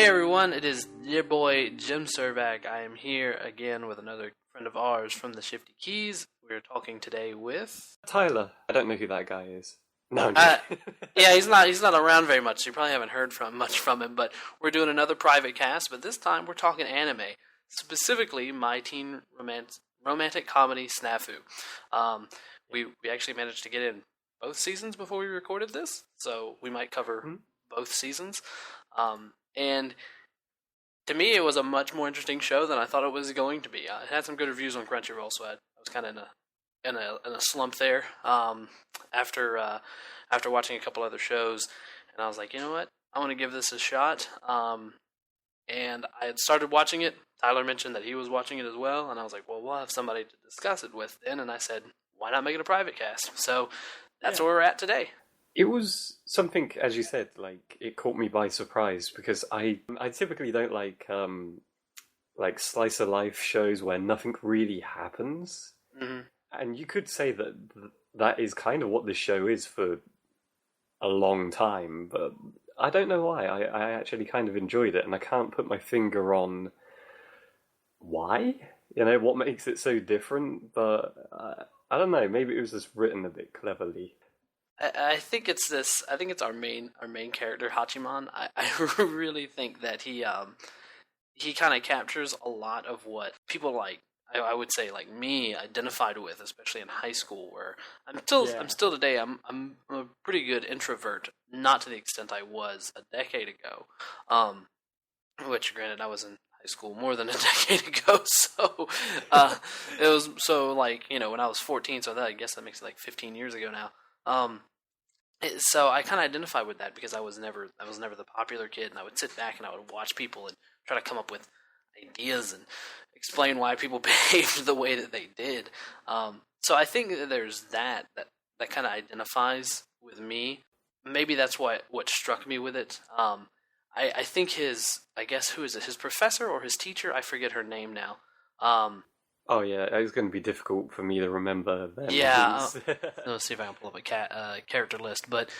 Hey everyone, it is your boy Jim Servac. I am here again with another friend of ours from the Shifty Keys. We're talking today with Tyler. I don't know who that guy is. No, I'm uh, joking. yeah, he's not around very much, so you probably haven't heard much from him, but we're doing another private cast, but this time we're talking anime. Specifically my teen romantic comedy SNAFU. We actually managed to get in both seasons before we recorded this, so we might cover both seasons. And to me, it was a much more interesting show than I thought it was going to be. It had some good reviews on Crunchyroll, so I was kind of in a slump there after watching a couple other shows, and I was like, you know what, I want to give this a shot. And I had started watching it. Tyler mentioned that he was watching it as well, and I was like, well, we'll have somebody to discuss it with then. And I said, why not make it a private cast? So that's where we're at today. It was something, as you said, like it caught me by surprise because I typically don't like slice of life shows where nothing really happens. Mm-hmm. And you could say that that is kind of what this show is for a long time, but I don't know why. I actually kind of enjoyed it, and I can't put my finger on why. You know, what makes it so different, but I don't know. Maybe it was just written a bit cleverly. I think it's this. I think it's our main character Hachiman. I really think that he kind of captures a lot of what people like. I would say like me identified with, especially in high school, where I'm still today. I'm a pretty good introvert, not to the extent I was a decade ago. Which granted, I was in high school more than a decade ago, so it was so like when I was 14. So I guess that makes it like 15 years ago now. So I kind of identify with that because I was never the popular kid, and I would sit back and I would watch people and try to come up with ideas and explain why people behaved the way that they did. So I think that there's that kind of identifies with me. Maybe that's what struck me with it. I think who is it? His professor or his teacher? I forget her name now. Oh yeah, it's going to be difficult for me to remember them. Yeah, let's see if I can pull up a character list. But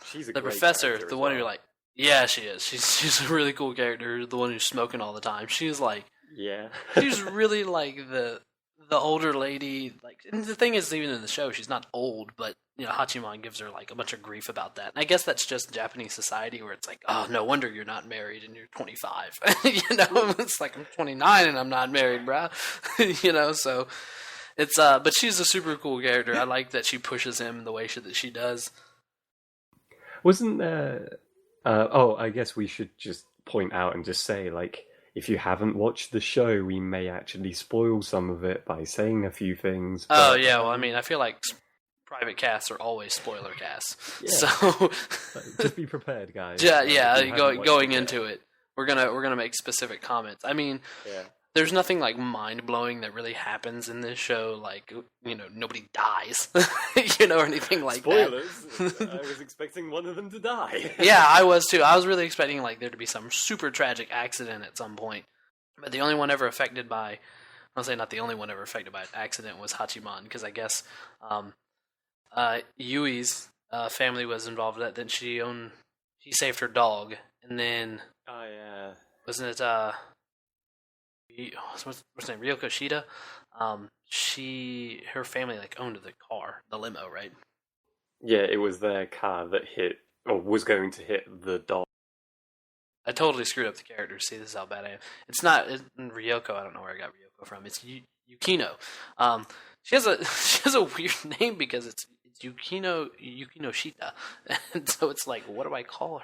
she's a the great professor, the one well. who like, yeah, she is. She's a really cool character. The one who's smoking all the time. She's like, yeah, she's really like the older lady. Like, and the thing is, even in the show, she's not old, but Hachiman gives her like a bunch of grief about that. And I guess that's just Japanese society where it's like, oh, no wonder you're not married and you're 25. It's like I'm 29 and I'm not married, bruh. So it's but she's a super cool character. I like that she pushes him the way that she does. Wasn't there? I guess we should just point out and just say, like, if you haven't watched the show, we may actually spoil some of it by saying a few things. But... Oh yeah, well, I mean, I feel like private casts are always spoiler casts. Yeah. So just be prepared, guys. Going into it, we're gonna make specific comments. I mean, there's nothing like mind blowing that really happens in this show. Like nobody dies, or anything like Spoilers. that. I was expecting one of them to die. Yeah, I was too. I was really expecting like there to be some super tragic accident at some point. But the only one ever affected by, I'll say not the only one ever affected by an accident was Hachiman, because I guess Yui's family was involved in that. Then she saved her dog, and then wasn't it what's her name, Ryoko Shida? Her family like owned the limo, right? Yeah, it was their car that hit, or was going to hit the dog. I totally screwed up the characters. See, this is how bad I am. It's not Ryoko. I don't know where I got Ryoko from. It's Yukino. She has a weird name because it's Yukino Shita, and so it's like, what do I call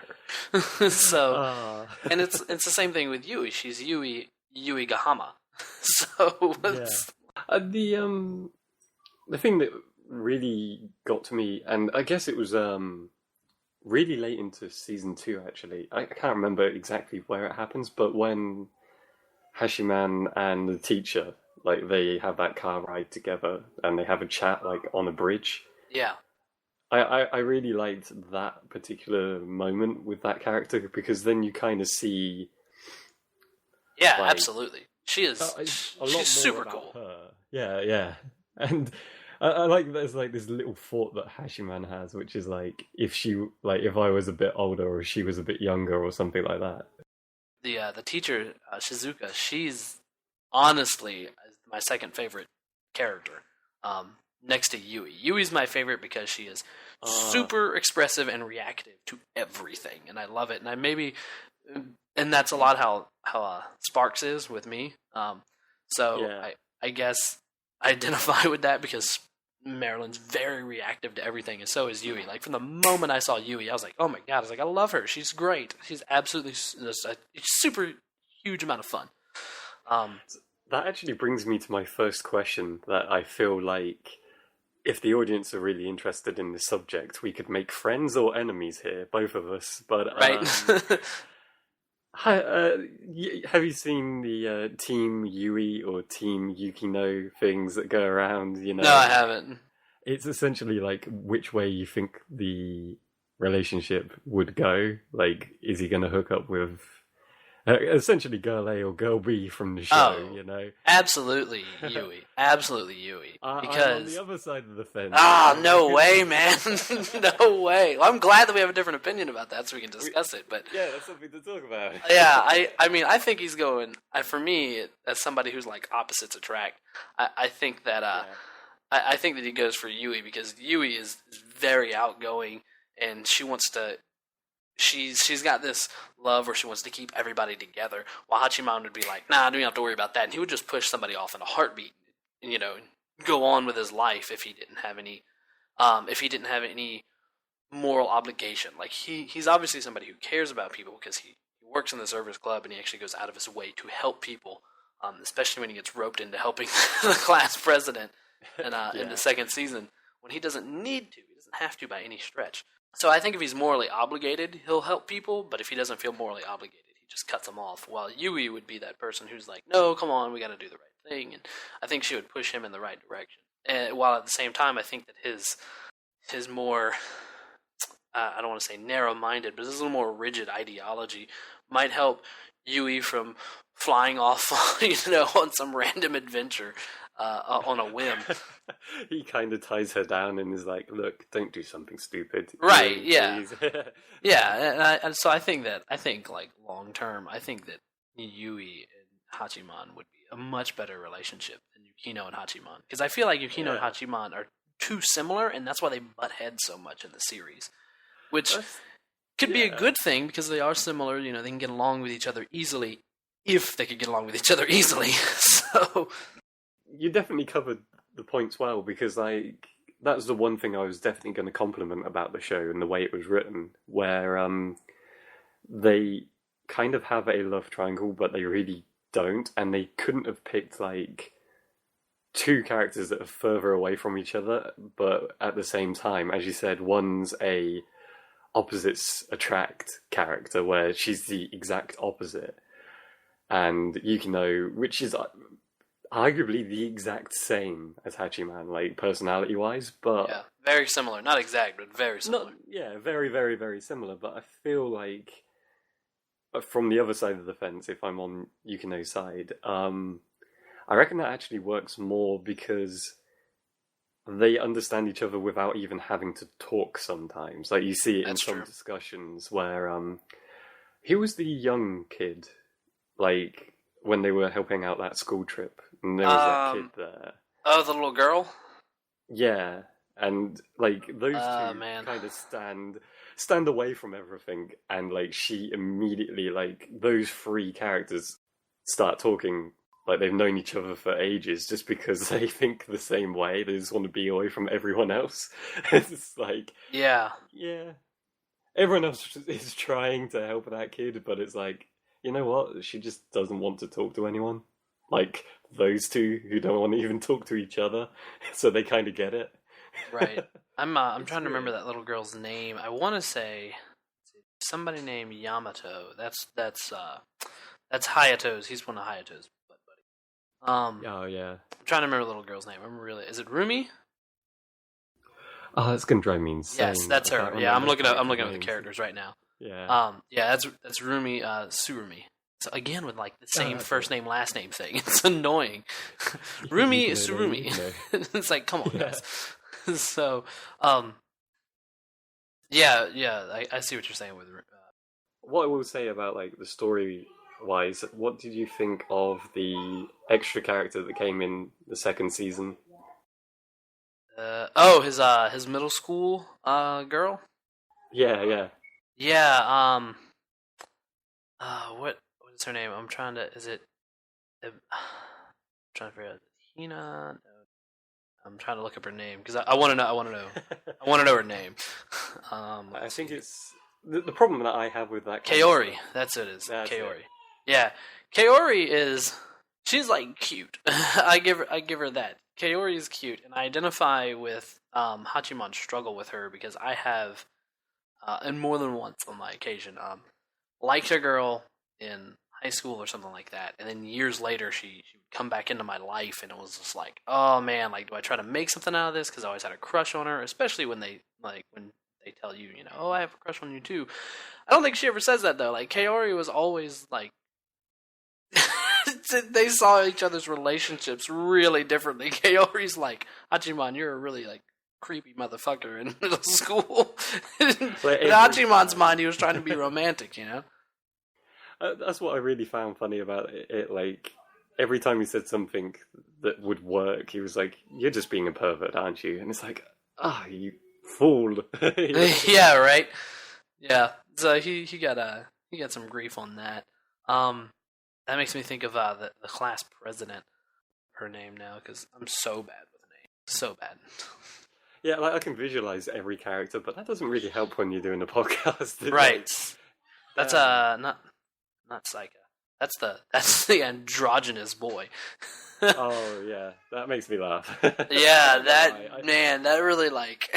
her? So, and it's the same thing with Yui. She's Yui Gahama. So the thing that really got to me, and I guess it was really late into season 2. Actually, I can't remember exactly where it happens, but when Hashiman and the teacher, like, they have that car ride together and they have a chat like on a bridge. Yeah. I really liked that particular moment with that character, because then you kind of see. Yeah, like, absolutely. She is. She's super cool. Her. Yeah, and I like there's like this little thought that Hashiman has, which is like if I was a bit older or she was a bit younger or something like that. the teacher Shizuka, she's honestly my second favorite character, next to Yui. Yui's my favorite because she is super expressive and reactive to everything, and I love it. And that's a lot how Sparks is with me. So Yeah. I guess I identify with that because Marilyn's very reactive to everything, and so is Yui. Like, from the moment I saw Yui, I was like, oh my god, I was like, I love her. She's great. She's absolutely a super huge amount of fun. That actually brings me to my first question, that I feel like if the audience are really interested in this subject, we could make friends or enemies here, both of us. But Right. have you seen the Team Yui or Team Yukino things that go around? No, I haven't. It's essentially like which way you think the relationship would go. Like, is he going to hook up with essentially girl A or girl B from the show? Absolutely Yui. Absolutely Yui. Because I'm on the other side of the fence. No way, man. No way. Well, I'm glad that we have a different opinion about that, so we can discuss it. But yeah, that's something to talk about. yeah, I mean, I think he's going. For me, as somebody who's like opposites attract, I think that I think that he goes for Yui because Yui is very outgoing, and she wants to. She's got this love where she wants to keep everybody together, while Hachiman would be like, nah, don't have to worry about that, and he would just push somebody off in a heartbeat, and, go on with his life if he didn't have any moral obligation. Like, he's obviously somebody who cares about people because he works in the service club and he actually goes out of his way to help people, especially when he gets roped into helping the class president in the second season, when he doesn't need to. He doesn't have to by any stretch. So I think if he's morally obligated, he'll help people, but if he doesn't feel morally obligated, he just cuts them off. While Yui would be that person who's like, no, come on, we got to do the right thing, and I think she would push him in the right direction. And while at the same time, I think that his more, I don't want to say narrow-minded, but his little more rigid ideology might help Yui from flying off, on some random adventure on a whim. He kind of ties her down and is like, look, don't do something stupid. Right, yeah. Yeah, and so I think like long term, I think that Yui and Hachiman would be a much better relationship than Yukino and Hachiman. Because I feel like Yukino and Hachiman are too similar, and that's why they butt heads so much in the series. Which could be a good thing, because they are similar, they can get along with each other easily, if they could get along with each other easily. So you definitely covered the points well, because that's the one thing I was definitely going to compliment about the show and the way it was written, where they kind of have a love triangle, but they really don't, and they couldn't have picked like two characters that are further away from each other, but at the same time, as you said, one's a opposites attract character where she's the exact opposite, and Yukino, which is arguably the exact same as Hachiman, like personality-wise, but yeah, very similar. Not exact, but very similar. Very, very, very similar. But I feel like from the other side of the fence, if I'm on Yukino's side, I reckon that actually works more because they understand each other without even having to talk sometimes. Like, you see it in some discussions where he was the young kid, like when they were helping out that school trip, and there was that kid there. Oh, the little girl? Yeah, and like those two kind of stand away from everything, and like she immediately, like those three characters start talking like they've known each other for ages, just because they think the same way. They just want to be away from everyone else. It's like, yeah, everyone else is trying to help that kid, but it's like, you know what? She just doesn't want to talk to anyone. Like those two who don't want to even talk to each other, so they kind of get it. Right. I'm trying to remember that little girl's name. I want to say somebody named Yamato. That's Hayato's. He's one of Hayato's butt buddy. Oh yeah. I'm trying to remember the little girl's name. Is it Rumi? Oh, that's gonna drive me insane. Yes, that's her. Yeah, I'm looking at the characters right now. Yeah. That's Rumi Surumi. So again, with like the same first name last name thing, it's annoying. Rumi is Surumi. It's like, come on, guys. So, I see what you're saying with. What I will say about like the story wise, what did you think of the extra character that came in the second season? His middle school girl. Yeah. Yeah. What is her name? I'm trying to. Is it? I'm trying to figure out. Hina. No. I'm trying to look up her name because I want to know. I want to know. I want to know her name. I think it's the problem that I have with that. Kaori. That's it. Is Kaori? Yeah, Kaori is. She's like cute. I give her that. Kaori is cute, and I identify with Hachiman's struggle with her because I have, and more than once on my occasion, liked a girl in high school or something like that, and then years later she would come back into my life, and it was just like, oh man, like, do I try to make something out of this? Because I always had a crush on her, especially when they tell you, oh, I have a crush on you too. I don't think she ever says that though. Like, Kaori was always like, they saw each other's relationships really differently. Kaori's like, Hachiman, you're a really like creepy motherfucker in middle school. In Hachiman's mind, he was trying to be romantic, That's what I really found funny about it. Like, every time he said something that would work, he was like, "You're just being a pervert, aren't you?" And it's like, you fool. Yeah, right. Yeah, so he got some grief on that. That makes me think of the class president. Her name now, because I'm so bad with the name. So bad. Yeah, like I can visualize every character, but that doesn't really help when you're doing a podcast. Right. That's not Psycho. That's the androgynous boy. Oh yeah, that makes me laugh. Yeah, that really like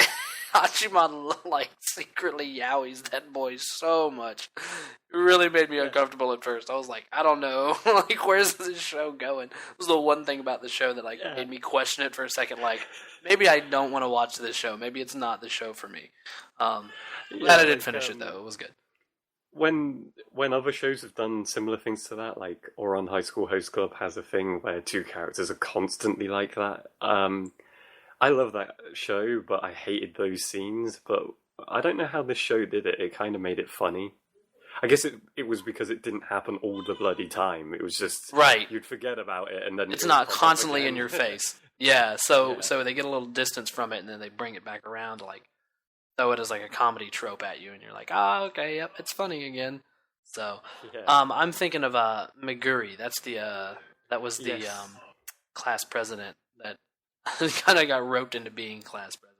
Hachiman like secretly yowies that boy so much. It really made me uncomfortable at first. I was like, I don't know, like where's this show going? It was the one thing about the show that made me question it for a second. Like maybe I don't want to watch this show. Maybe it's not the show for me. Glad I did finish it though. It was good. When other shows have done similar things to that, like Ouran High School Host Club has a thing where two characters are constantly like that. I love that show, but I hated those scenes. But I don't know how this show did it. It kind of made it funny. I guess it was because it didn't happen all the bloody time. It was just right. You'd forget about it, and then it's not constantly in your face. Yeah, so they get a little distance from it, and then they bring it back around to like throw it as like a comedy trope at you, and you're like, okay, yep, it's funny again. So, I'm thinking of Meguri. That's that was the class president that kind of got roped into being class president.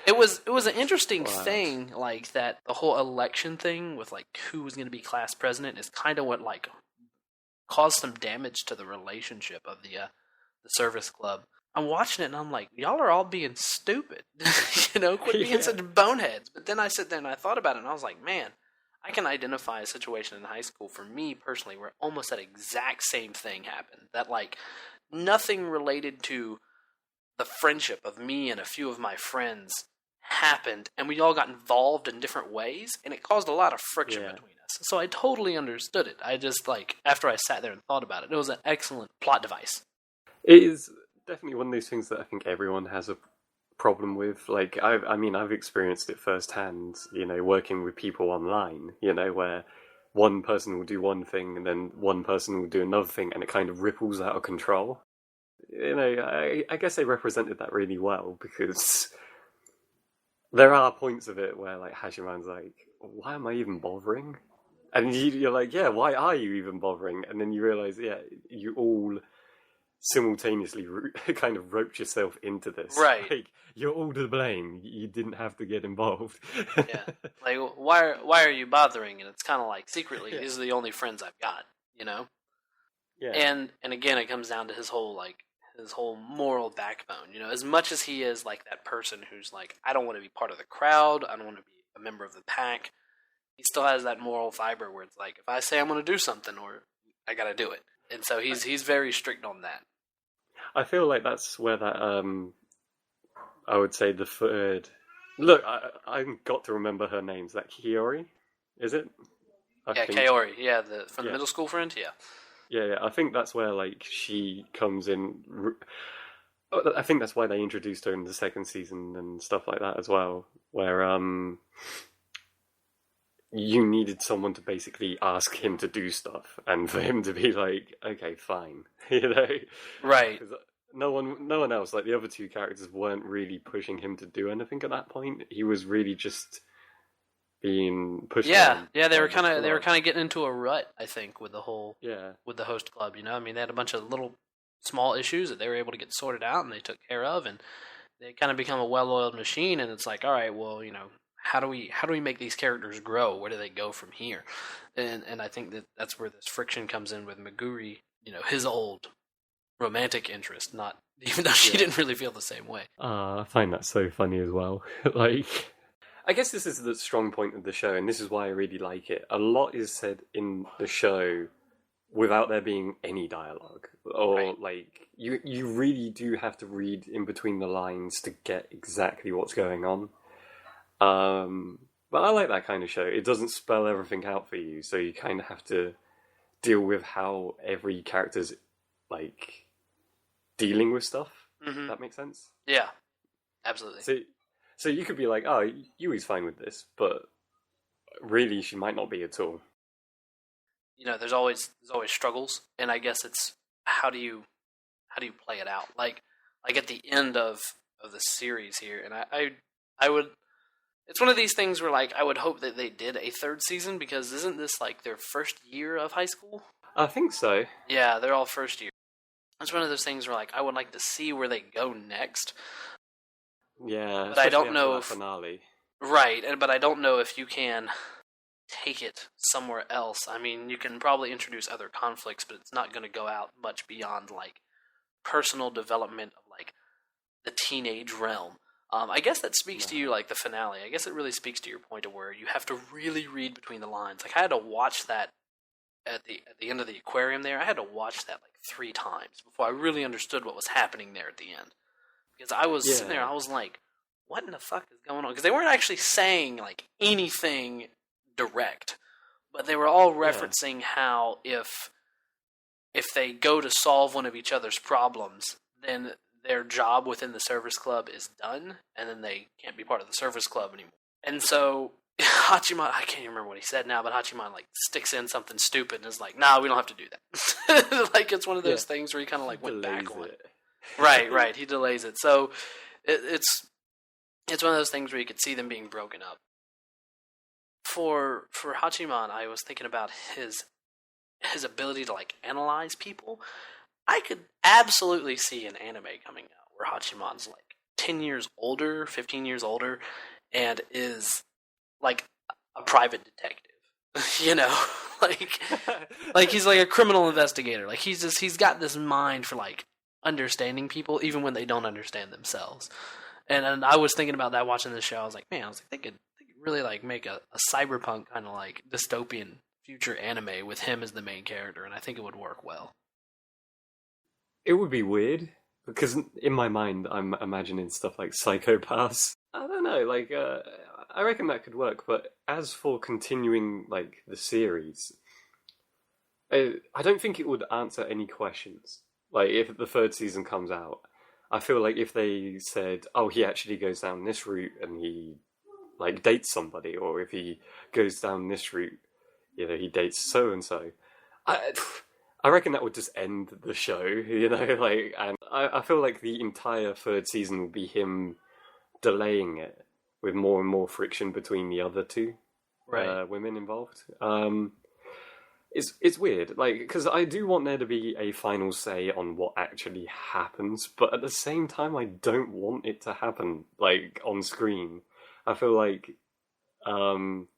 It was an interesting thing, like that the whole election thing with like who was going to be class president is kind of what like caused some damage to the relationship of the service club. I'm watching it and I'm like, y'all are all being stupid, quit being such boneheads. But then I sit there and I thought about it and I was like, man, I can identify a situation in high school for me personally where almost that exact same thing happened. That like nothing related to the friendship of me and a few of my friends happened, and we all got involved in different ways, and it caused a lot of friction between us. So I totally understood it. I just, like, after I sat there and thought about it, it was an excellent plot device. It is definitely one of those things that I think everyone has a problem with. Like, I've experienced it firsthand, working with people online, where one person will do one thing, and then one person will do another thing, and it kind of ripples out of control. I guess they represented that really well, because there are points of it where like Hachiman's like, why am I even bothering? And you're like, yeah, why are you even bothering? And then you realise, you all simultaneously kind of roped yourself into this. Right. Like, you're all to blame. You didn't have to get involved. Yeah. Like, why are you bothering? And it's kind of like, secretly, these are the only friends I've got, Yeah. And again, it comes down to his whole moral backbone, as much as he is like that person who's like, I don't want to be part of the crowd, I don't want to be a member of the pack, he still has that moral fiber where it's like, if I say I'm going to do something, or I got to do it. And so he's very strict on that. I feel like that's where that, I would say the third, look, I've got to remember her name. Is that Kiori? Is it? Kaori, from the middle school friend, Yeah, I think that's where like she comes in. I think that's why they introduced her in the second season and stuff like that as well. Where you needed someone to basically ask him to do stuff, and for him to be like, okay, fine, you know, Right. because no one else, like the other two characters, weren't really pushing him to do anything at that point. He was really just being pushed Yeah, around yeah, by this they were club. kind of getting into a rut, I think, with Yeah, the host club. You know, I mean, they had a bunch of little small issues that they were able to get sorted out, and they took care of, and they kind of become a well-oiled machine. And it's like, all right, well, you know, how do we make these characters grow? Where do they go from here? And I think that that's where this friction comes in with Meguri. You know, his old romantic interest, not even though she yeah. didn't really feel the same way. I find that so funny as well. Like, I guess this is the strong point of the show, and this is why I really like it. A lot is said in the show without there being any dialogue, or Right. like you really do have to read in between the lines to get exactly what's going on. But I like that kind of show. It doesn't spell everything out for you, so you kind of have to deal with how every character's like dealing with stuff. If Mm-hmm. that makes sense. Yeah, absolutely. So, so you could be like, "Oh, Yui's fine with this," but really, she might not be at all. You know, there's always struggles, and I guess it's how do you play it out? Like at the end of the series here, and I would. It's one of these things where like I would hope that they did a third season because isn't this like their first year of high school? I think so. Yeah, they're all first year. It's one of those things where like I would like to see where they go next, Yeah, but I especially don't after know that if finale. right, and but I don't know if you can take it somewhere else. I mean, you can probably introduce other conflicts, but it's not going to go out much beyond like personal development of like the teenage realm. I guess that speaks to you No. like the finale. I guess it really speaks to your point of where you have to really read between the lines. Like I had to watch that at the end of the aquarium there. I had to watch that like 3 times before I really understood what was happening there at the end. Because I was sitting there, Yeah, I was like, "What in the fuck is going on?" Because they weren't actually saying like anything direct, but they were all yeah, referencing how if they go to solve one of each other's problems, then their job within the service club is done, and then they can't be part of the service club anymore. And so Hachiman, I can't even remember what he said now, but Hachiman like sticks in something stupid and is like, "Nah, we don't have to do that." Like it's one of yeah. those things where he kind of He like went back delays on. it. Right, right. He delays it, so it's one of those things where you could see them being broken up. For Hachiman, I was thinking about his ability to like analyze people. I could absolutely see an anime coming out where Hachiman's like 10 years older, 15 years older, and is like a private detective. You know, like like he's like a criminal investigator. Like he's got this mind for like understanding people even when they don't understand themselves. And I was thinking about that watching this show. I was like, man, I was like they could really like make a cyberpunk kind of like dystopian future anime with him as the main character, and I think it would work well. It would be weird because in my mind, I'm imagining stuff like psychopaths. I don't know, like I reckon that could work. But as for continuing like the series, I don't think it would answer any questions. Like if the third season comes out, I feel like if they said, "Oh, he actually goes down this route and he like dates somebody," or if he goes down this route, he dates so and so. I I reckon that would just end the show, like, and I feel like the entire third season would be him delaying it with more and more friction between the other two Right. women involved. It's weird, like, because I do want there to be a final say on what actually happens, but at the same time, I don't want it to happen like on screen. I feel like um,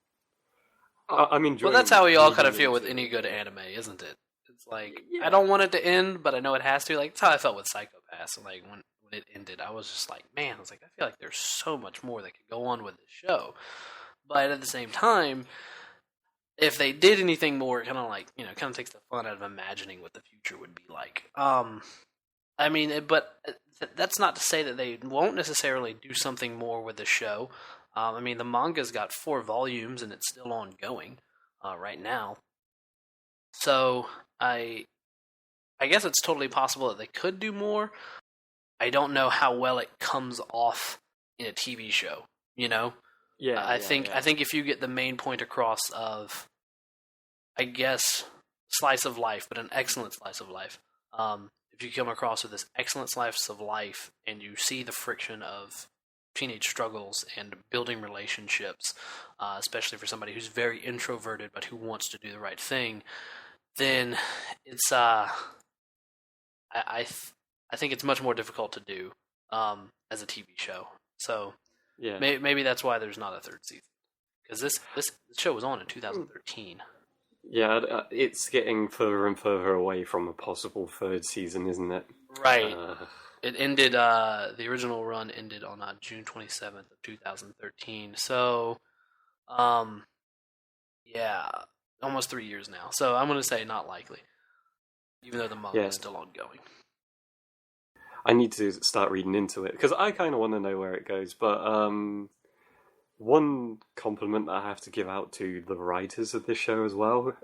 I'm Well, that's enjoying how we all kind of reading feel with into any it. good anime, isn't it? It's like I Yeah, don't want it to end, but I know it has to. Like that's how I felt with Psychopaths. And like when it ended, I was just like, man, I was like, I feel like there's so much more that could go on with this show. But at the same time, if they did anything more, kind of like kind of takes the fun out of imagining what the future would be like. I mean, but that's not to say that they won't necessarily do something more with the show. I mean, the manga's got 4 volumes and it's still ongoing right now. So I guess it's totally possible that they could do more. I don't know how well it comes off in a TV show. You know? Yeah, I think if you get the main point across of, I guess, slice of life, but an excellent slice of life. If you come across with this excellent slice of life and you see the friction of teenage struggles and building relationships, especially for somebody who's very introverted but who wants to do the right thing, then it's I think it's much more difficult to do as a TV show. So yeah. maybe that's why there's not a third season, because this show was on in 2013. Yeah, it's getting further and further away from a possible third season, isn't it? Right. It ended. The original run ended on June 27th of 2013. So, yeah, almost 3 years now. So I'm gonna say not likely, even though the manga is still ongoing. I need to start reading into it because I kind of want to know where it goes. But one compliment that I have to give out to the writers of this show as well.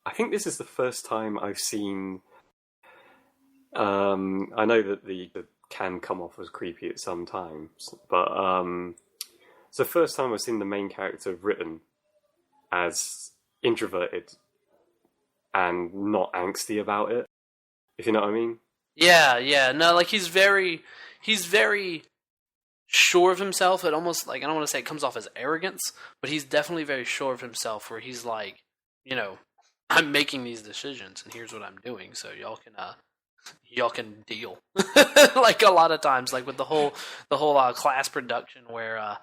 I think this is the first time I've seen. I know that the can come off as creepy at some times, but it's the first time I've seen the main character written as introverted and not angsty about it. If you know what I mean. Yeah. No, like he's very sure of himself. It almost, like, I don't want to say it comes off as arrogance, but he's definitely very sure of himself. Where he's like, I'm making these decisions, and here's what I'm doing. So y'all can deal. Like a lot of times, like with the whole class production where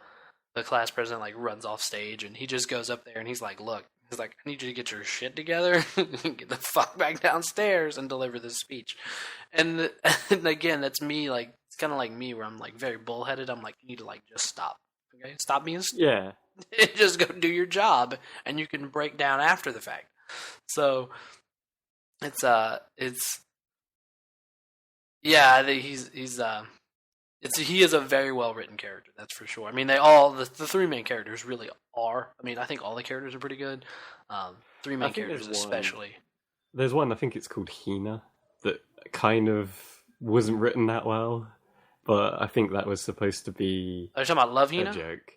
the class president like runs off stage and he just goes up there and he's like, look, I need you to get your shit together, get the fuck back downstairs and deliver this speech. And again, that's me. Like, it's kind of like me where I'm like very bullheaded. I'm like, you need to like just stop. Okay, stop being yeah. Just go do your job, and you can break down after the fact. So yeah, I think he is a very well written character, that's for sure. I mean, the three main characters really are. I mean, I think all the characters are pretty good. Three main characters especially. There's one, I think it's called Hina, that kind of wasn't written that well, but I think that was supposed to be. Are you talking about Love Hina? A joke.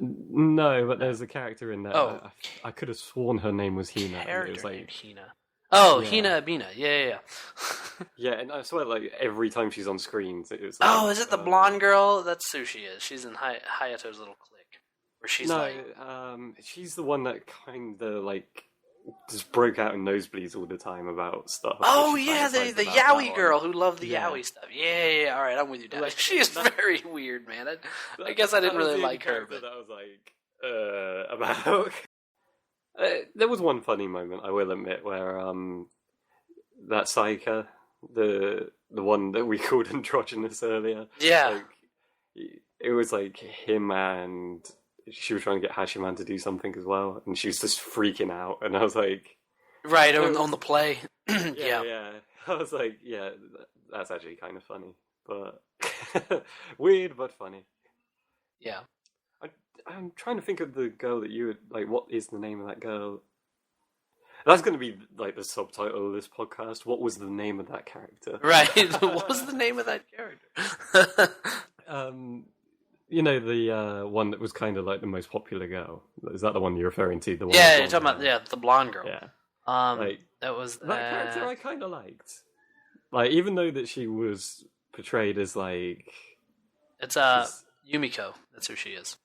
No, but there's a character in there. Oh, I could have sworn her name was Hina. Character it was like named Hina. Oh, yeah. Hina Abina. Yeah. Yeah, and I swear, like, every time she's on screen, it was like, oh, is it the blonde girl? That's who she is. She's in Hayato's little clique, where she's she's the one that kind of like just broke out in nosebleeds all the time about stuff. Oh yeah, the yaoi girl who loved the yaoi stuff. Yeah. All right, I'm with you now. Like, she is very weird, man. I guess I didn't really like her, but that was like about. There was one funny moment, I will admit, where that Saika, the one that we called androgynous earlier, yeah, like, it was like him, and she was trying to get Hashiman to do something as well, and she was just freaking out, and I was like, right on the play, yeah. I was like, yeah, that's actually kind of funny, but weird but funny. Yeah. I'm trying to think of the girl that you would like. What is the name of that girl? That's going to be like the subtitle of this podcast. What was the name of that character? Right. What was the name of that character? The one that was kind of like the most popular girl. Is that the one you're referring to? The one you're talking about the blonde girl. Yeah. That was that character I kind of liked. Like, even though that she was portrayed as like, it's Yumiko. That's who she is.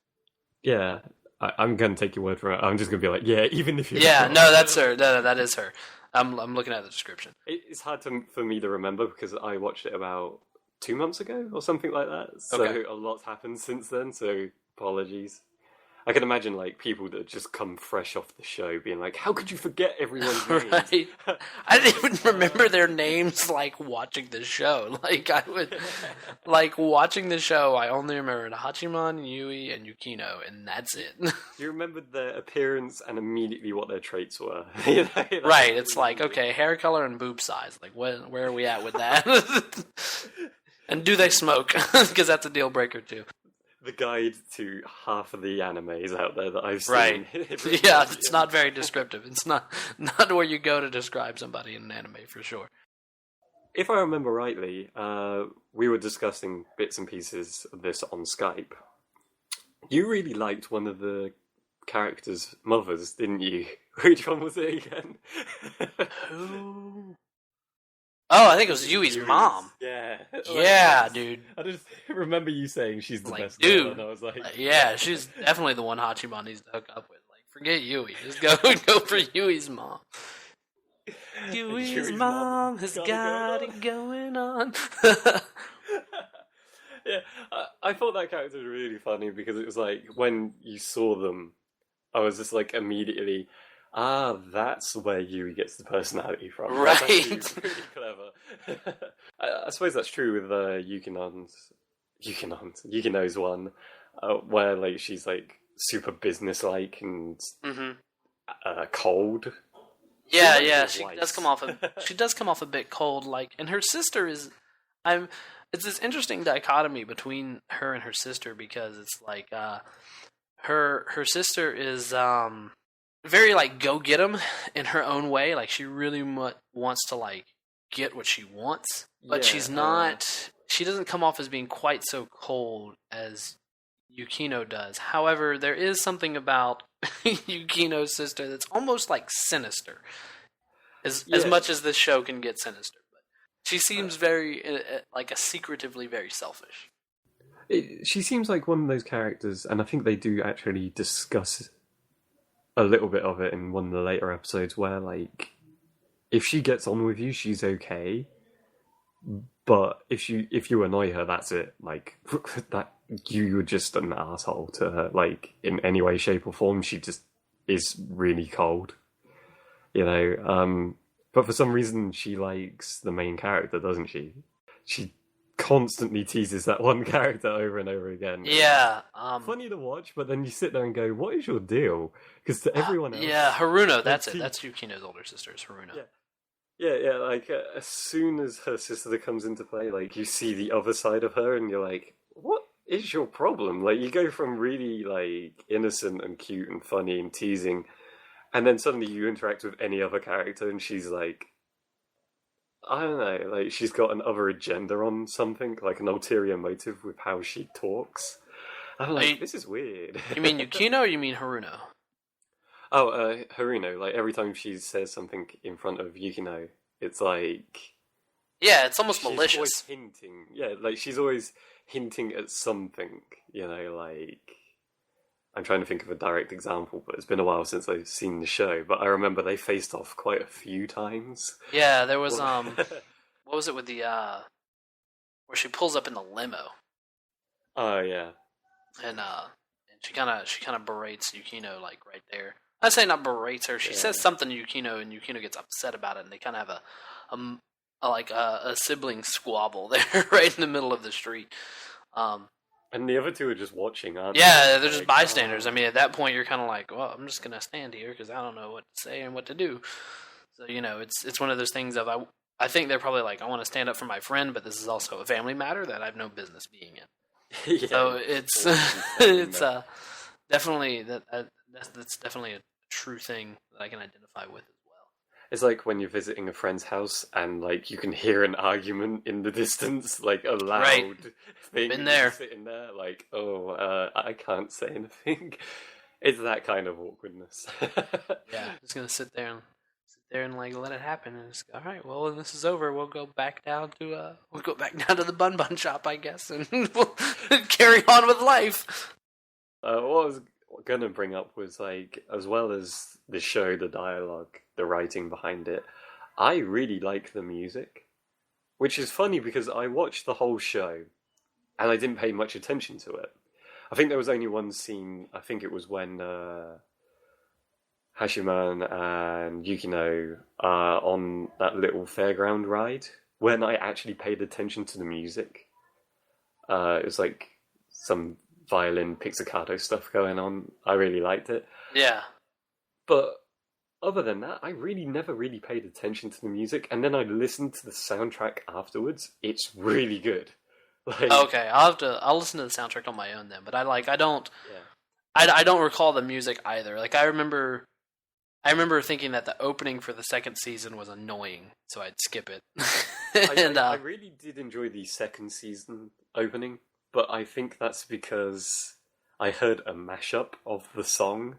Yeah, I'm going to take your word for it. I'm just going to be like, yeah, even if you... Yeah, no, that's her. No, that is her. I'm looking at the description. It's hard for me to remember because I watched it about 2 months ago or something like that. So a lot's happened since then, so apologies. I can imagine like people that just come fresh off the show being like, how could you forget everyone's names? Right. I didn't even remember their names like watching the show. Like I would like watching the show, I only remembered Hachiman, Yui, and Yukino, and that's it. You remembered their appearance and immediately what their traits were. Right, it's like, okay, hair color and boob size. Like where are we at with that? And do they smoke? Because that's a deal breaker too. The guide to half of the animes out there that I've seen. Right. Yeah, it's not very descriptive. It's not where you go to describe somebody in an anime, for sure. If I remember rightly, we were discussing bits and pieces of this on Skype. You really liked one of the characters' mothers, didn't you? Which one was it again? Who? Oh, I think it Was was it Yui's Yui's? mom. Yeah. Yeah, dude. I just remember you saying she's the Like, best girl, and dude. I was like, Yeah, she's definitely the one Hachiman needs to hook up with. Like, forget Yui. Just go go for Yui's mom. Yui's Yui's mom has got going it going on. Yeah, I thought that character was really funny because it was like when you saw them, I was just like immediately, that's where Yui gets the personality from. That's actually Right. really clever. I suppose that's true with Yukino's one, where like she's like super businesslike and hmm cold. She Yeah, reminds me yeah, of Weiss. she does come off a bit cold, like, and her sister is, I'm, it's this interesting dichotomy between her and her sister because it's like, her sister is, very, like, go get 'em in her own way, like, she really wants to, like, get what she wants, but Yeah, she doesn't come off as being quite so cold as Yukino does. However, there is something about Yukino's sister that's almost like sinister, as yeah. much as this show can get sinister. But she seems very like a secretively very selfish. She seems like one of those characters, and I think they do actually discuss a little bit of it in one of the later episodes, where like if she gets on with you, she's okay, but if you annoy her, that's it. Like that, you're just an asshole to her. Like in any way, shape, or form, she just is really cold. You know. But for some reason, she likes the main character, doesn't she? She constantly teases that one character over and over again. Yeah. Funny to watch, but then you sit there and go, "What is your deal?" Because to everyone else, Yeah, Haruno. That's it. te- That's Yukino's older sister. Is Haruno. yeah, yeah. Like as soon as her sister comes into play, like you see the other side of her, and you're like, "What is your problem?" Like you go from really like innocent and cute and funny and teasing, and then suddenly you interact with any other character, and she's like, I don't know, like she's got an other agenda on something, like an ulterior motive with how she talks. I'm Oh, like, this is weird. you mean Yukino or you mean Haruno? Oh, Haruno, like every time she says something in front of Yukino, it's like Yeah, it's almost she's always malicious. hinting. Yeah, like she's always hinting at something, like I'm trying to think of a direct example, but it's been a while since I've seen the show, but I remember they faced off quite a few times. Yeah, there was Well, what was it with the where she pulls up in the limo oh yeah. and she kind of berates Yukino like right there. I say not berates her. She Yeah. says something to Yukino, and Yukino gets upset about it, and they kind of have a sibling squabble there right in the middle of the street. And the other two are just watching, aren't Yeah, they? they're just Like, bystanders. I mean, at that point, you're kind of like, well, I'm just gonna stand here because I don't know what to say and what to do. So it's one of those things of I think they're probably like, I want to stand up for my friend, but this is also a family matter that I have no business being in. yeah, So it's family it's man. definitely that's definitely a true thing that I can identify with as well. It's like when you're visiting a friend's house and like you can hear an argument in the distance, like a Right, loud thing. been And you're there. just sitting there, like, I can't say anything. It's that kind of awkwardness. Yeah, just gonna sit there and like let it happen, and just all right. Well, when this is over, we'll go back down to the bun shop, I guess, and we'll carry on with life. What I was gonna bring up was like, as well as the show, the dialogue, the writing behind it, I really like the music, which is funny because I watched the whole show and I didn't pay much attention to it. I think there was only one scene. I think it was when Hashiman and Yukino are on that little fairground ride when I actually paid attention to the music. It was like some violin pizzicato stuff going on. I really liked it. Yeah. But other than that, I really never really paid attention to the music. And then I listened to the soundtrack afterwards. It's really good. Like, Okay, I'll listen to the soundtrack on my own then. But I don't yeah. I don't recall the music either. Like I remember thinking that the opening for the second season was annoying, so I'd skip it. and I really did enjoy the second season opening, but I think that's because I heard a mashup of the song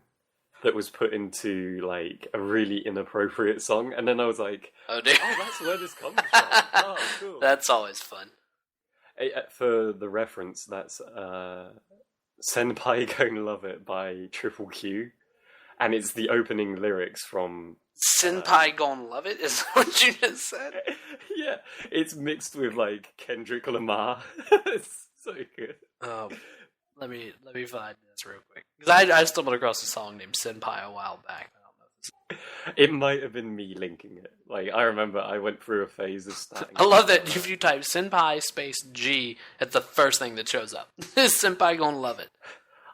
that was put into like a really inappropriate song, and then I was like, Oh, dear. "Oh, that's where this comes from." Oh, cool. That's always fun. For the reference, that's "Senpai Gonna Love It" by Triple Q, and it's the opening lyrics from Senpai gon' love it, is what you just said? yeah, it's mixed with like Kendrick Lamar. It's so good. Let me find this real quick. Because I stumbled across a song named Senpai a while back. I don't know. It might have been me linking it. Like, I remember I went through a phase of starting. I love that if you type Senpai space G, it's the first thing that shows up. Senpai gonna love it.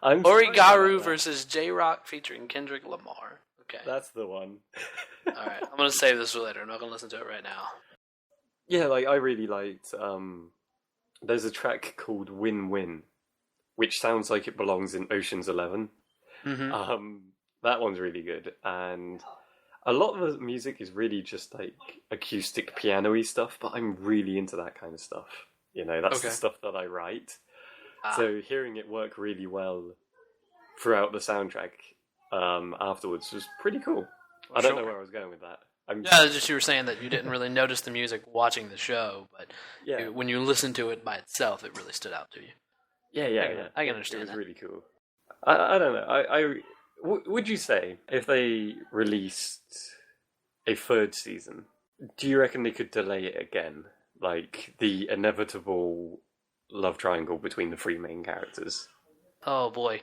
Oregairu versus J-Rock featuring Kendrick Lamar. Okay. That's the one. Alright, I'm gonna save this for later. I'm not gonna listen to it right now. Yeah, like, I really liked, there's a track called Win Win, which sounds like it belongs in Ocean's 11. Mm-hmm. That one's really good, and a lot of the music is really just like acoustic piano-y stuff, but I'm really into that kind of stuff. You know, that's the stuff that I write. So hearing it work really well throughout the soundtrack afterwards was pretty cool. I don't know where I was going with that. Just you were saying that you didn't really notice the music watching the show, but when you listened to it by itself, it really stood out to you. Yeah. I can understand it was that. really cool. I don't know. Would you say if they released a third season, do you reckon they could delay it again? Like the inevitable love triangle between the three main characters? Oh boy.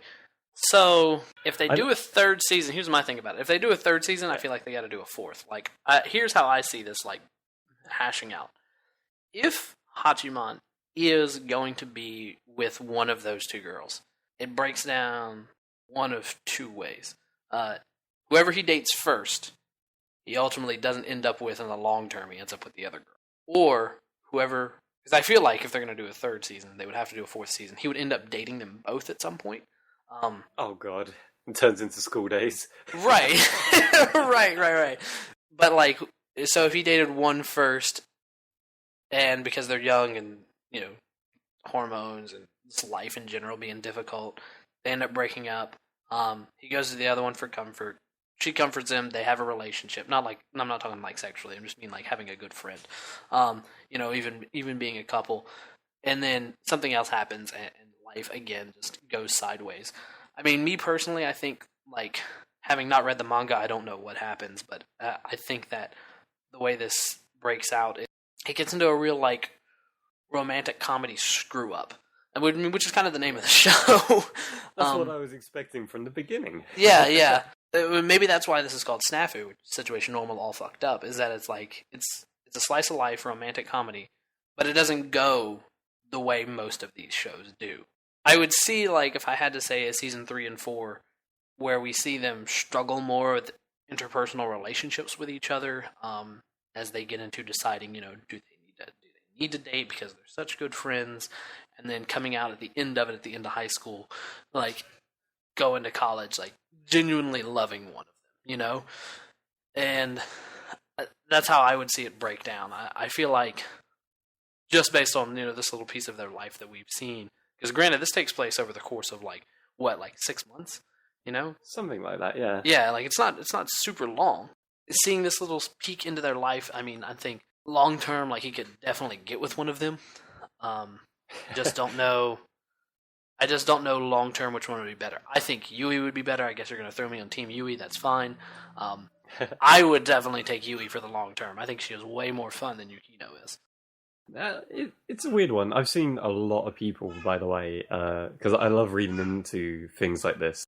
So, if they do a third season, here's my thing about it. If they do a third season, I feel like they got to do a fourth. Like, here's how I see this, like, hashing out. If Hachiman is going to be with one of those two girls, it breaks down one of two ways. Whoever he dates first, he ultimately doesn't end up with in the long term. He ends up with the other girl. Or whoever... Because I feel like if they're going to do a third season, they would have to do a fourth season. He would end up dating them both at some point. Oh god, it turns into school days. Right. right. But like, so if he dated one first, and because they're young and, you know, hormones and just life in general being difficult, they end up breaking up. He goes to the other one for comfort. She comforts him. They have a relationship. Not like, I'm not talking like sexually. I'm just mean like having a good friend. You know, even being a couple. And then something else happens, and life again just goes sideways. I mean, me personally, I think, like, having not read the manga, I don't know what happens, but I think that the way this breaks out, it gets into a real, like, romantic comedy screw up, which is kind of the name of the show. That's what I was expecting from the beginning. Yeah. Maybe that's why this is called SNAFU, Situation Normal All Fucked Up, is that it's like, it's a slice of life romantic comedy, but it doesn't go the way most of these shows do. I would see, like, if I had to say a season 3 and 4, where we see them struggle more with interpersonal relationships with each other, as they get into deciding, you know, do they need to date because they're such good friends, and then coming out at the end of high school, like, going to college, like, genuinely loving one of them, you know? And that's how I would see it break down. I feel like, just based on, you know, this little piece of their life that we've seen, because granted, this takes place over the course of, like, 6 months, you know? Something like that, yeah. Yeah, like, it's not super long. Seeing this little peek into their life, I mean, I think long term, like, he could definitely get with one of them. I just don't know long term which one would be better. I think Yui would be better. I guess you're going to throw me on Team Yui, that's fine. I would definitely take Yui for the long term. I think she is way more fun than Yukino is. It's a weird one. I've seen a lot of people, by the way, because I love reading into things like this.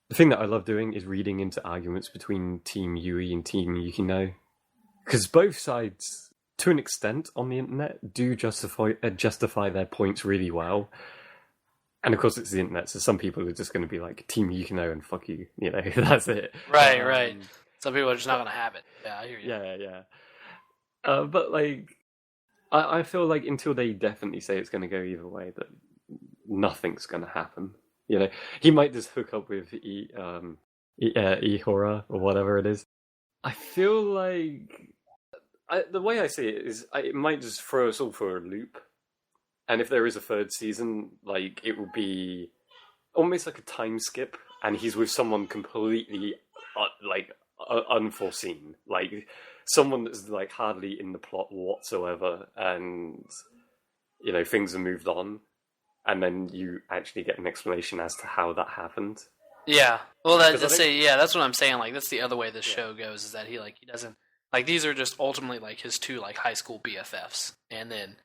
The thing that I love doing is reading into arguments between Team Yui and Team Yukino. Because both sides, to an extent on the internet, do justify their points really well. And of course it's the internet, so some people are just going to be like, Team Yukino and fuck you, you know, that's it. Right. Some people are just not going to have it. Yeah, I hear you. Yeah. But, like, I feel like until they definitely say it's going to go either way, that nothing's going to happen. You know, he might just hook up with Ihora or whatever it is. I feel like the way I see it is it might just throw us all for a loop. And if there is a third season, like, it will be almost like a time skip, and he's with someone completely unforeseen, like someone that's like hardly in the plot whatsoever, and things have moved on, and then you actually get an explanation as to how that happened. Yeah. Well, that's what I'm saying. Like, that's the other way this show goes, is that he doesn't, like, these are just ultimately like his two like high school BFFs, and then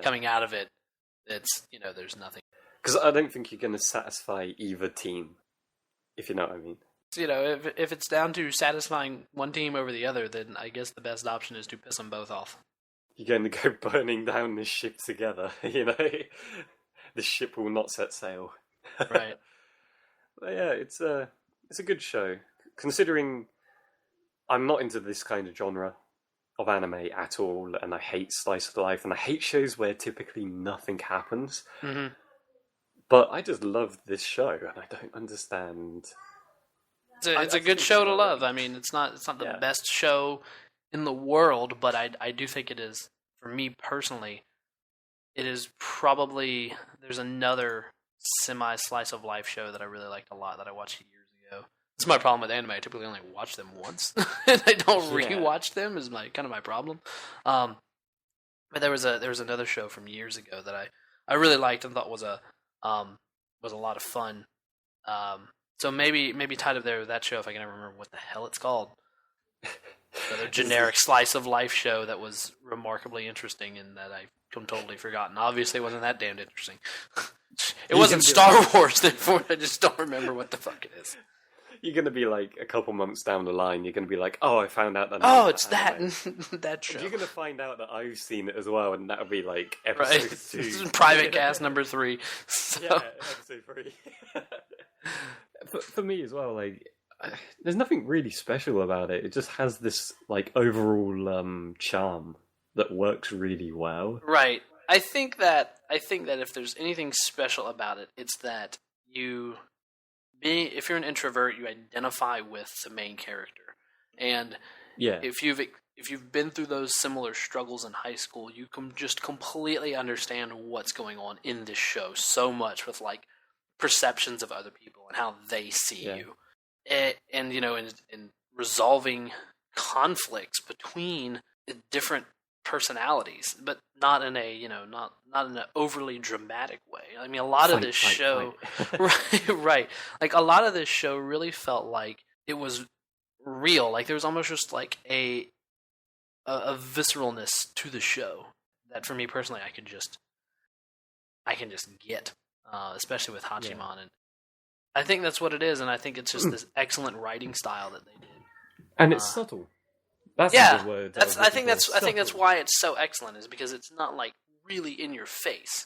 coming out of it, it's there's nothing. Because I don't think you're going to satisfy either team, if you know what I mean. So, if it's down to satisfying one team over the other, then I guess the best option is to piss them both off. You're going to go burning down this ship together, The ship will not set sail. Right. But yeah, it's a good show. Considering I'm not into this kind of genre of anime at all, and I hate slice of life, and I hate shows where typically nothing happens. Mm-hmm. But I just love this show, and I don't understand. It's a good show to love. I mean, it's not the best show in the world, but I do think it is, for me personally, it is probably, there's another semi-slice of life show that I really liked a lot that I watched years ago. It's my problem with anime. I typically only watch them once, and I don't rewatch them. Is my problem. But there was another show from years ago that I really liked and thought was a lot of fun. So maybe tied up there with that show, if I can ever remember what the hell it's called. Another generic slice of life show that was remarkably interesting and that I've totally forgotten. Obviously, it wasn't that damned interesting. It wasn't Star Wars, therefore I just don't remember what the fuck it is. You're going to be like, a couple months down the line, you're going to be like, oh, I found out that. Oh, it's that show. You're going to find out that I've seen it as well, and that'll be like episode 2. This is Private Cast number 3. So. Yeah, episode 3. For me as well, like, there's nothing really special about it. It just has this like overall charm that works really well. Right. I think that if there's anything special about it, it's that if you're an introvert, you identify with the main character, and if you've been through those similar struggles in high school, you can just completely understand what's going on in this show so much with like perceptions of other people and how they see you, and in resolving conflicts between different personalities, but not in a not in an overly dramatic way. I mean, a lot of this show, right, like a lot of this show really felt like it was real. Like there was almost just like a visceralness to the show that, for me personally, I can just get, especially with Hachiman, and I think that's what it is. And I think it's just this excellent writing style that they did, and it's subtle. That's the word. I think that's why it's so excellent, is because it's not like really in your face,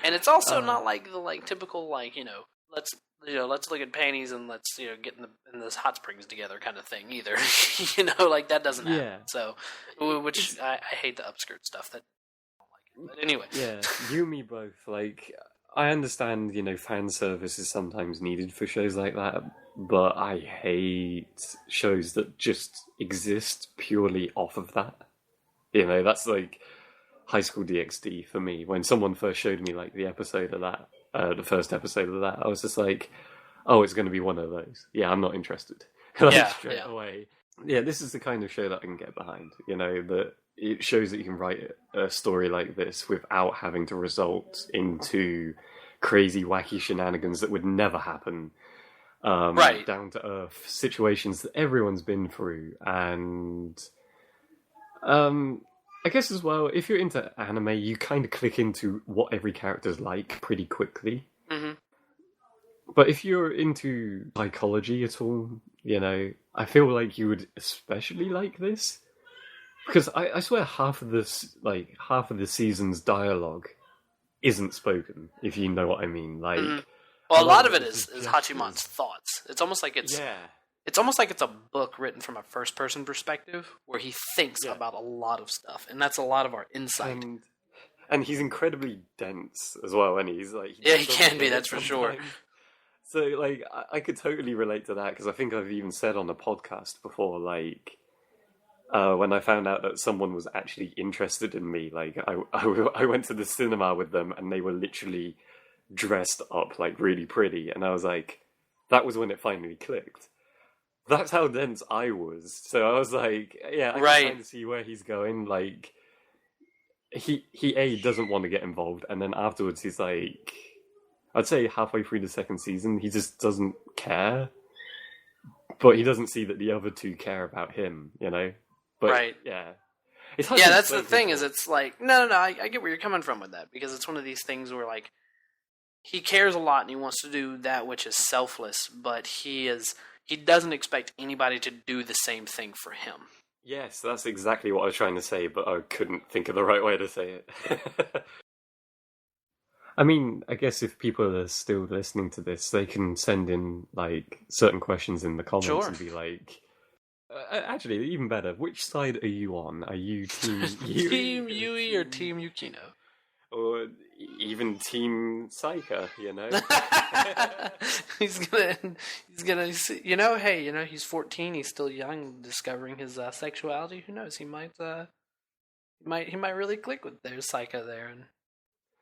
and it's also not like the typical let's look at panties and let's get in this hot springs together kind of thing either. Like that doesn't happen. So, which I hate the upskirt stuff. That I don't like it. But anyway, you and me both. Like I understand, fan service is sometimes needed for shows like that, but I hate shows that just exist purely off of that. That's like High School DxD for me. When someone first showed me like the episode of that, the first episode of that, I was just like, oh, it's going to be one of those. Yeah, I'm not interested. Straight away. Yeah, this is the kind of show that I can get behind. That it shows that you can write a story like this without having to result into crazy, wacky shenanigans that would never happen. Down to earth situations that everyone's been through, and I guess as well, if you're into anime, you kind of click into what every character's like pretty quickly. Mm-hmm. But if you're into psychology at all, I feel like you would especially like this, because I swear half of the season's dialogue isn't spoken, if you know what I mean. Like. Mm-hmm. Well, a lot of it is Hachiman's thoughts. It's almost like it's a book written from a first-person perspective, where he thinks about a lot of stuff, and that's a lot of our insight. And he's incredibly dense as well, and he's like... he can be, that's for sure. So, like, I could totally relate to that, because I think I've even said on a podcast before, like, when I found out that someone was actually interested in me, like, I went to the cinema with them, and they were literally dressed up like really pretty, and I was like, that was when it finally clicked. That's how dense I was. So I was like, yeah, I can kind of see where he's going. Like, he doesn't want to get involved, and then afterwards he's like, I'd say halfway through the second season, he just doesn't care. But he doesn't see that the other two care about him, you know? But, yeah. It's hard that's the thing, is it's like, no, I get where you're coming from with that, because it's one of these things where, like, he cares a lot and he wants to do that which is selfless, but he doesn't expect anybody to do the same thing for him. Yes, that's exactly what I was trying to say, but I couldn't think of the right way to say it. I mean, I guess if people are still listening to this, they can send in, like, certain questions in the comments and be like, actually, even better, which side are you on? Are you Team Yui? Team Yui or Team Yukino? Or even Team Saika, you know? he's gonna, you know, hey, you know, he's 14, he's still young, discovering his sexuality. Who knows? He might really click with their Saika there. And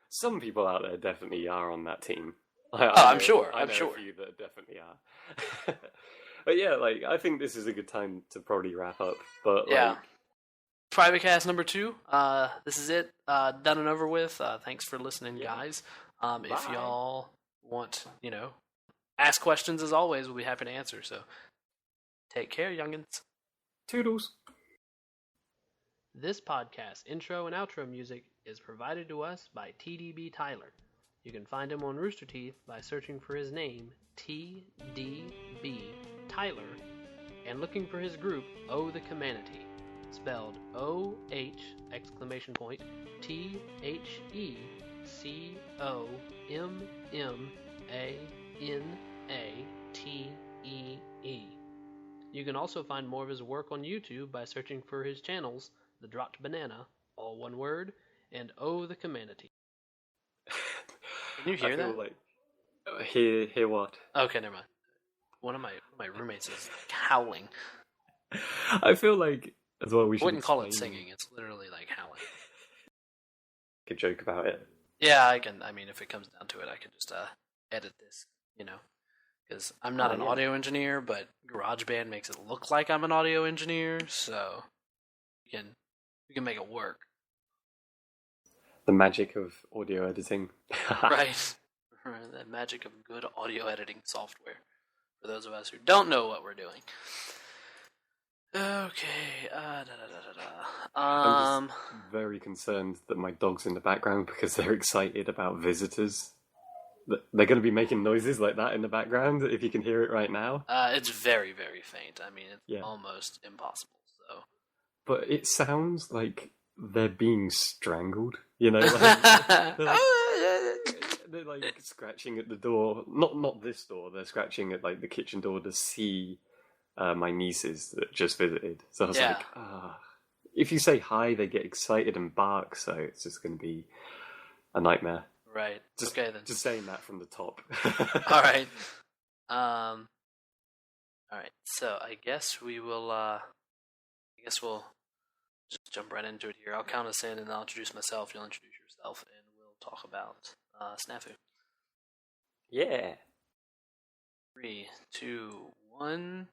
some people out there definitely are on that team. I'm sure. I know a few that definitely are. But yeah, like, I think this is a good time to probably wrap up. But like, Private Cast number 2. This is it. Done and over with. Thanks for listening, guys. If y'all want, you know, ask questions, as always, we'll be happy to answer. So, take care, youngins. Toodles. This podcast intro and outro music is provided to us by TDB Tyler. You can find him on Rooster Teeth by searching for his name, TDB Tyler, and looking for his group, Oh the Humanity, spelled O-H exclamation point THECOMMMANATEE. You can also find more of his work on YouTube by searching for his channels, The Dropped Banana, all one word, and Oh the Humanity. Can you hear that? Like, hear what? Okay, never mind. One of my roommates is like howling. I feel like, as well, we should. I wouldn't call it singing. It's literally like howling. A joke about it. Yeah, I can. I mean, if it comes down to it, I can just edit this, you know, because I'm not an audio engineer, but GarageBand makes it look like I'm an audio engineer, so we can make it work. The magic of audio editing. Right. The magic of good audio editing software. For those of us who don't know what we're doing. Okay. I'm just very concerned that my dog's in the background because they're excited about visitors. They're going to be making noises like that in the background, if you can hear it right now. It's very, very faint. I mean, it's almost impossible. So, but it sounds like they're being strangled, you know? Like, they're like scratching at the door. Not this door. They're scratching at like the kitchen door to see my nieces that just visited. So I was like, if you say hi, they get excited and bark. So it's just going to be a nightmare. Right. Okay then. Just saying that from the top. All right. All right. So I guess we will. We'll just jump right into it here. I'll count us in, and I'll introduce myself. You'll introduce yourself, and we'll talk about SNAFU. Yeah. 3, 2, 1.